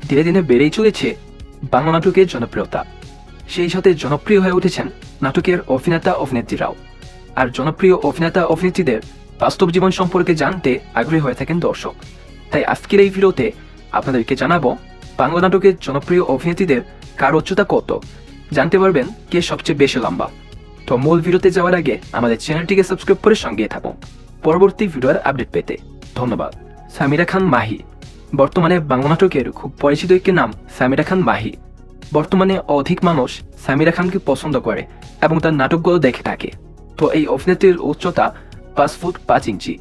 ধীরে দিনে বেড়েই চলেছে বাংলা নাটকের জনপ্রিয়তা। সেই সাথে জনপ্রিয় হয়ে উঠেছেন নাটকের অভিনেতা অভিনেত্রীরাও। আর জনপ্রিয় অভিনেতা অভিনেত্রীদের বাস্তব জীবন সম্পর্কে জানতে আগ্রহী হয়ে থাকেন দর্শক। তাই আজকের এই ভিডিওতে আপনাদেরকে জানাবো বাংলা নাটকের জনপ্রিয় অভিনেত্রীদের কার উচ্চতা কত, জানতে পারবেন কে সবচেয়ে বেশি লম্বা। তো মূল ভিডিওতে যাওয়ার আগে আমাদের চ্যানেলটিকে সাবস্ক্রাইব করে সঙ্গে থাকুন পরবর্তী ভিডিওর আপডেট পেতে। ধন্যবাদ। সামিরা খান মাহি বর্তমানে বাংলা নাটকের খুব পরিচিত একটি নাম সামিরা খান মাহি। বর্তমানে অধিক মানুষ সামিরা খানকে পছন্দ করে এবং তার নাটকগুলো দেখে থাকে। তো এই অভিনেত্রীর উচ্চতা 5 ফুট 5 ইঞ্চি।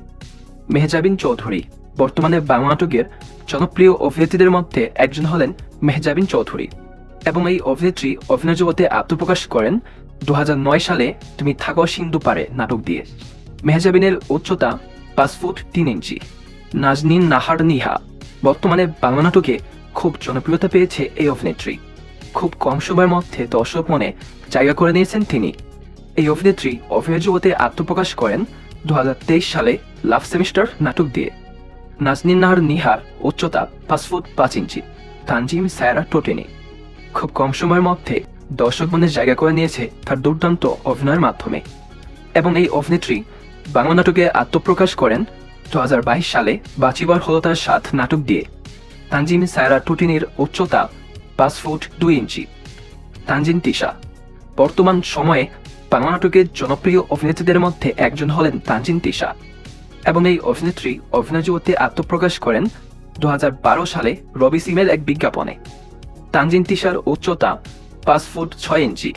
মেহজাবিন চৌধুরী বর্তমানে বাংলা নাটকের জনপ্রিয় অভিনেত্রীদের মধ্যে একজন হলেন মেহজাবিন চৌধুরী এবং এই অভিনেত্রী অভিনয় জগতে আত্মপ্রকাশ করেন 2009 সালে তুমি থাকো সিন্ধু পারে নাটক দিয়ে। মেহজাবিনের উচ্চতা 5 ফুট 3 ইঞ্চি। নাজনীন নাহার নিহা বর্তমানে বাংলা নাটকে খুব জনপ্রিয়তা পেয়েছে এই অভিনেত্রী। খুব কম সময়ের মধ্যে দর্শক মনে জায়গা করে নিয়েছেন তিনি। এই অভিনেত্রী অভিনয় জগতে আত্মপ্রকাশ করেন 2023 সালে লাভ সেমিস্টার নাটক দিয়ে। নাজনীন নাহার নিহার উচ্চতা 5 ফুট 5 ইঞ্চি। তানজিম সায়রা টোটেনি খুব কম সময়ের মধ্যে দর্শক মনে জায়গা করে নিয়েছে তার দুর্দান্ত অভিনয়ের মাধ্যমে এবং এই অভিনেত্রী বাংলা নাটকে আত্মপ্রকাশ করেন 2022 সালে বাঁচিবার হলো তার সাথ নাটক দিয়ে। তানজিম সায়রা টোটেনির উচ্চতা 5 ফুট 2 ইঞ্চি। তানজিন তিশা বর্তমান সময়ে বাংলা নাটকের জনপ্রিয় অভিনেত্রীদের মধ্যে একজন হলেন তানজিন তিশা এবং এই অভিনেত্রী অভিনয় জগতে আত্মপ্রকাশ করেন 2012 সালে রবি সিমের এক বিজ্ঞাপনে। তানজিন তিশার উচ্চতা 5 ফুট 6 ইঞ্চি।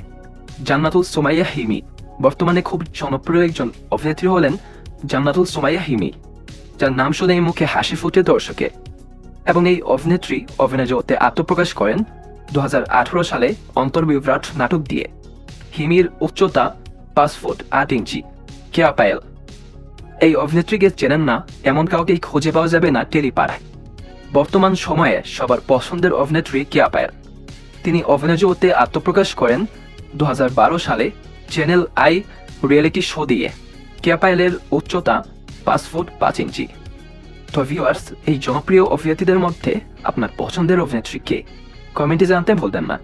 জান্নাতুল সুমাইয়া হিমি বর্তমানে খুব জনপ্রিয় একজন অভিনেত্রী হলেন জান্নাতুল সুমাইয়া হিমি, যার নাম শুনেই মুখে হাসি ফুটে দর্শকে এবং এই অভিনেত্রী অভিনয় জগতে আত্মপ্রকাশ করেন 2018 সালে অন্তর্বিভ্রাট নাটক দিয়ে। হিমির উচ্চতা 5 ফুট 8 ইঞ্চি। কেয়া পায়েল এই অভিনেত্রীকে চেনেন না এমন কাউকেই খুঁজে পাওয়া যাবে না টেলিপাড়ায়। বর্তমান সময়ে সবার পছন্দের অভিনেত্রী কেয়া পায়েল। তিনি অভিনয় জগতে আত্মপ্রকাশ করেন 2012 সালে চ্যানেল আই রিয়েলিটি শো দিয়ে। কেয়া পায়েলের উচ্চতা 5 ফুট 5 ইঞ্চি। তো ভিউয়ার্স, এই জনপ্রিয় অভিনেত্রীদের মধ্যে আপনার পছন্দের অভিনেত্রী কে? কমেন্টে জানাতে ভুলবেন না।